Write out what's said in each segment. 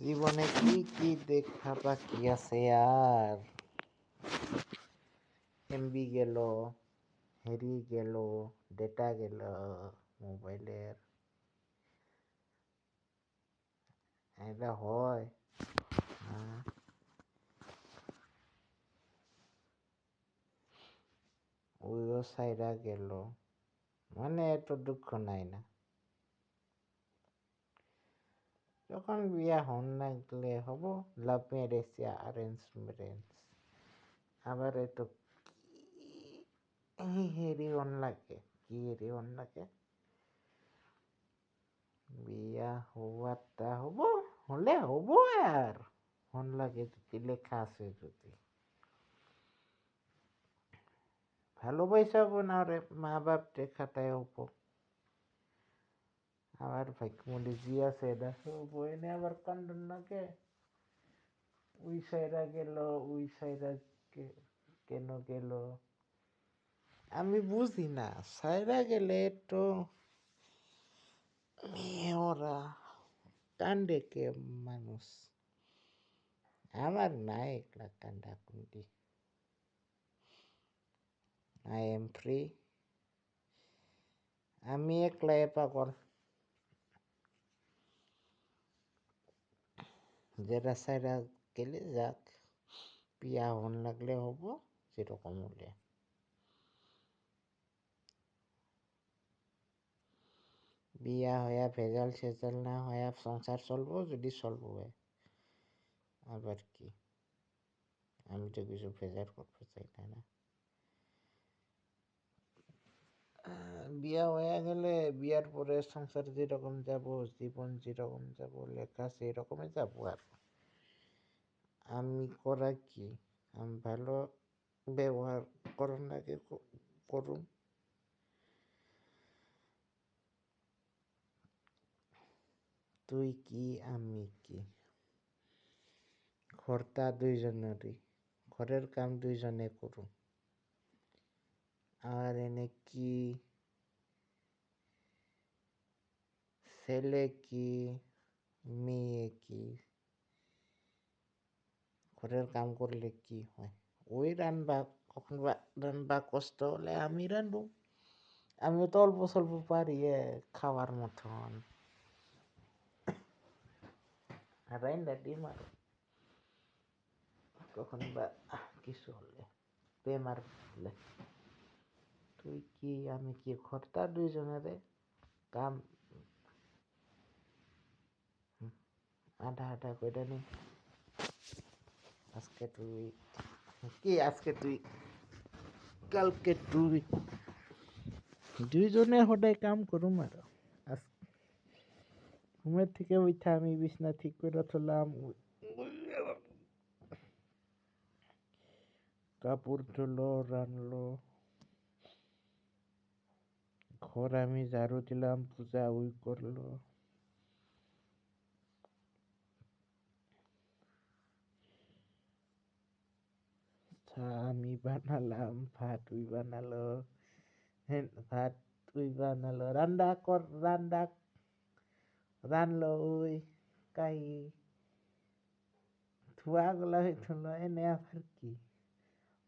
জীবনে কি কি দেখা বাকি আছে আর এমবি গেল, হেরি গেল, ডেটা গেল মোবাইলের, এটা হয় ওইও সাইরা গেল, মানে এত দুঃখ নাই না। যখন বিয়া হন লাগলে হব লাভ ম্যারেজ অ্যারেঞ্জ ম্যারেজ, আবার এত হেরি হন লাগে, কি হেরি হন লাগে, বিয়া হওয়ারটা হব, হলে হব আর হন লাগে যদি লেখা আছে, যদি ভালোবাসা বোনারে মা বাপ দেখাটাই হব। আবার ভাগ্যমন্ডি জি আছে এটা বইনে আবার কান্দন লাগে, ওই সাইরা গেল, ওই সাইরা কেন গেল আমি বুঝি না। সাইরা গেলে তো ওরা কান্দে কে মানুষ, আমার নাই একলা কান্দা কুন্দি। আই এম ফ্রি, আমি একলাই পাগল। যেটা সাইরা গেলে যাক, বিয়া হন লাগলে হব, যেরকম হলে বিয়া হইয়া ভেজাল সেজাল না হইয়া সংসার চলবো, যদি চলবো হয় আবার কি, আমি তো কিছু ভেজাল করতে চাই না। বিয়া হয়ে গেলে বিয়ার পরে সংসার যেরকম যাব, জীবন যেরকম যাব, লেখা সেই রকমই যাব। আর আমি করা কি, আমি ভালো ব্যবহার করুন লাগে করুন, তুই কি আমি কি, ঘরটা দুইজনেরই, ঘরের কাম দুইজনে করুন। আর এনে কি ছেলে কি মেয়ে কি, ঘরের কাম করলে কি হয়, ওই রানবা, কখন রানবা কষ্ট হলে আমি রানবো, আমিও তো অল্প স্বল্প পারি খাওয়ার মতন, রাইন্দা ডিম আর কখন বা কিছু হলে বেমার হলে, তুই কি আমি কি, ঘরটা দুইজনেরে কাম আধা আধা করে নি। আজকে তুই কি, আজকে তুই কালকে তুই, দুইজনে সদায় কাম করুম। আর ঘুমের থেকে উঠা আমি বিছনা ঠিক করে থলাম, কাপড় ধুলো, রানলো, ঘর আমি ঝাড়ু দিলাম, পূজা ওই করলো, চা আমি বানালাম, ভাত ওই বানালো, ভাত ওই বানালো, রানলো ওই কাই ধোয়া গুলা হইতো, এনে আবার কি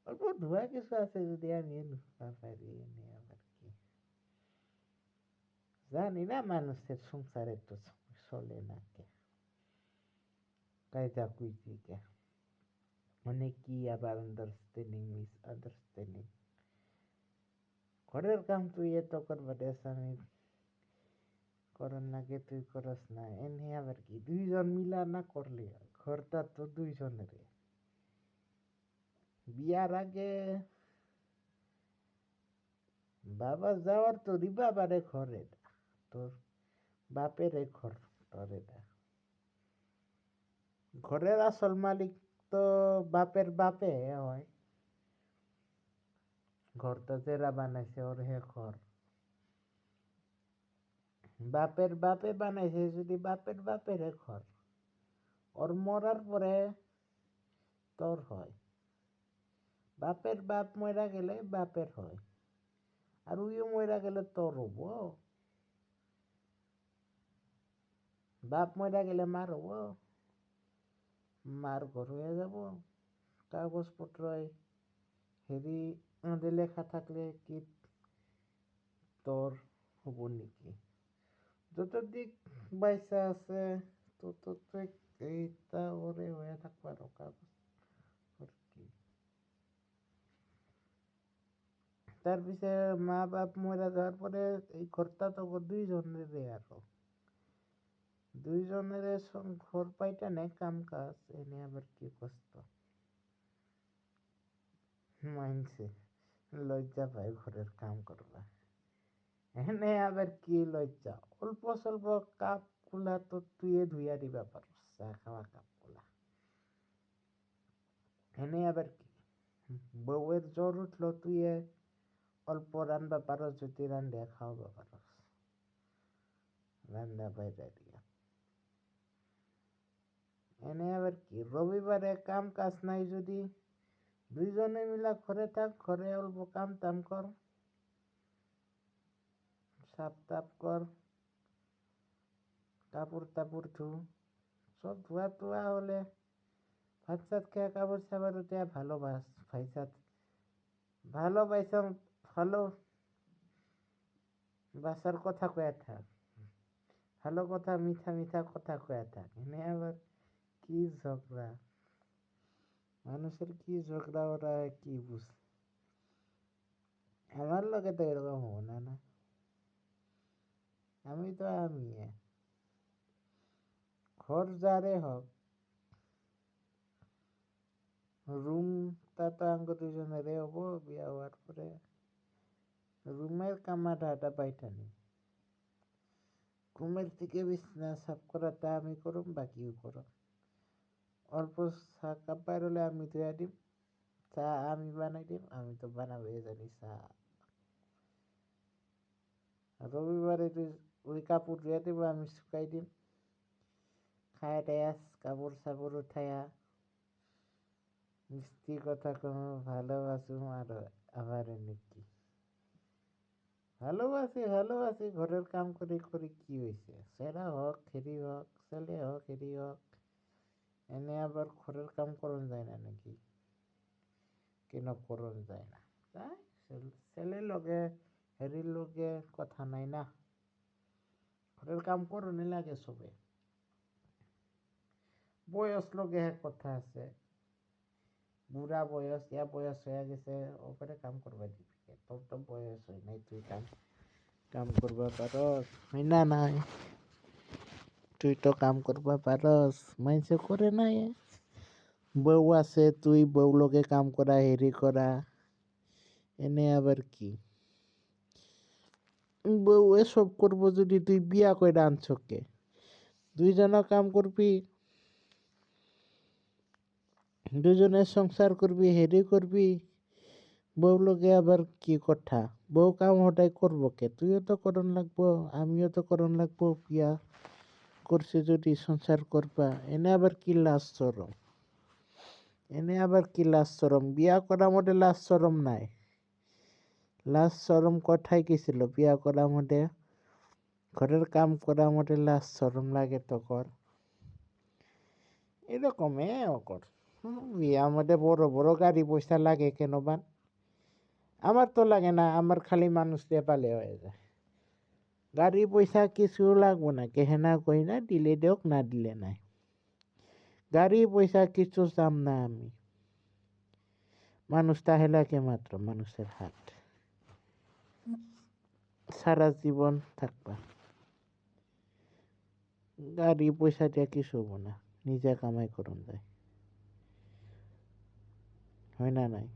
অল্প ধোয়া কিছু আছে, যদি আমি পারি এনে আবার কি জানি না। মানুষের সংসারে তো চলে না কে, কায়দা কুইজি কে, মানে কি আবার আন্ডারস্ট্যান্ডিং মিস আন্ডারস্ট্যান্ডিং। ঘরের কাম তুই এত করবা দেশ, আমি করার নাকি তুই করস না, এনে আবার কি দুইজন মিলা না করলে, ঘরটা তো দুইজনের। বিয়ার আগে বাবা যাওয়ার তো বাবারে ঘরে, তোর বাপের ঘর, তোর এটা ঘরের আসল মালিক তো বাপের বাপে হয়, ঘরটা যেরা বানাইছে ওর হে ঘর, বাপের বাপে বানাইছে যদি বাপের বাপের ঘর, ওর মরার পরে তোর হয়, বাপের বাপ মরা গেলে বাপের হয়, আর উইও মরা গেলে তোর হব, বাপ মরা গেলে মার হব, মার ঘর হয়ে যাব, কাগজপত্র হেরি লেখা থাকলে কি তোর হব নাকি? যত দিক বাইসা আছে তত তুই এইটা ওরে হয়ে থাকবা কাগজ কি। তার পিছে মা বাপ মরা যাওয়ার পরে এই ঘরটা তো দুইজনের আরো দুইজনের ঘর পাইটা নেই কাম কাজ এনে আবার কি কষ্ট মানছে লজ্জা পায় ঘরের কাম করবা এনে আবার কি লজ্জা অল্প স্বল্প কাপ গুলা তো তুই ধুইয়া দিবা পারো চা খাওয়া কাপ গুলা এনে আবার কি বউয়ের জ্বর উঠলো তুই অল্প রান্না পারো যদি রান্না খাওয়াবা পারো রান্না বাইরে দিয়া এনে আবার কি রবিবারে কাম কাজ নাই যদি দুইজনে মিলা ঘরে থাক ঘরে অল্প কাম টাম কর সাপ তাপ কর কাপড় তাপড় ধু সব ধোয়া টোয়া হলে ভাত চাত খেয়ে কাপড় সাবার উঠে ভালোবাস ভাইসাত ভালোবাসা ভালো বাসার কথা কয়ে থাক ভালো কথা মিঠা মিঠা কথা কয়ে থাক এনে আবার কি ঝগড়া মানুষের কি ঝগড়া ওরা কি বুঝ আমার লগে তো এরকম হবো না না আমি তো আমি ঘর যারে হোক রুমটা তো আঙ্গ দুজনের হবো বিয়া হওয়ার পরে রুমের কামাটা পাইটানি ঘুমের থেকে বিছনা সাফ করাটা আমি করুম বাকিও করুম অল্প চা কাপ বাইর হলে আমি ধুয়া দিম চা আমি বানাই দিম আমি তো বানাবো জানি চা রবিবারে ওই কাপড় ধুয়া দিব আমি শুকাই দিম খায় টায়া কাপড় সাপড় উঠাইয়া মিষ্টি কথা কোনো ভালোবাসুম আর আবার নাকি ভালোবাসি ঘরের কাম করে করে কি হয়েছে সেরা হোক হেরি হোক ছেলে হোক হেরি হোক এনে আবার ঘরের কাম করন যায় না নাকি কেন করন যায় না তাই ছেলের লগে হেরির লগে কথা নাই না ঘরের কাম করনি লাগে সবে বয়স লগে কথা আছে বুড়া বয়স ইয়া বয়স হয়ে গেছে ওপরে কাম করবা দিবি তোর তো বয়স হয় নাই তুই কাম কাম করবা পারস হয় না নাই তুই তো কাম করবা পারস মাইসে করে নাই বউ আছে তুই বউ লগে কাম করা হেরি করা এনে আবার কি বউ এসব করবো যদি তুই বিয়া কইরা আনছকে দুইজনা কাম করবি দুজনের সংসার করবি হেরি করবি বউ লগে আবার কি কথা বউ কাম হটাই করবো কে তুইও তো করন লাগবো আমিও তো করন লাগবো বিয়া করছে যদি সংসার করবা এনে আবার কি লাজ সরম এনে আবার কি লাজ সরম বিয়া করা মধ্যে লাজ সরম নাই লাজ সরম কথাই গেছিল বিয়া করা মধ্যে ঘরের কাম করা মধ্যে লাজ সরম লাগে তো কর এরকম কর বিয়া মধ্যে বড় বড় গাড়ি পয়সা লাগে কেন বান আমার তো লাগে না আমার খালি মানুষ দিয়ে পালে হয়ে যায় গাড়ি পয়সা কিছু লাগবো না কেহেনা কই না দিলে দেওক না দিলে নাই গাড়ি পয়সা কিছু চাম না আমি মানুষ তাহেলাকে মাত্র মানুষের হাত সারা জীবন থাকবা গাড়ি পয়সা দিয়ে কিছু হবো না নিজে কামাই করুন যায় হয় না নাই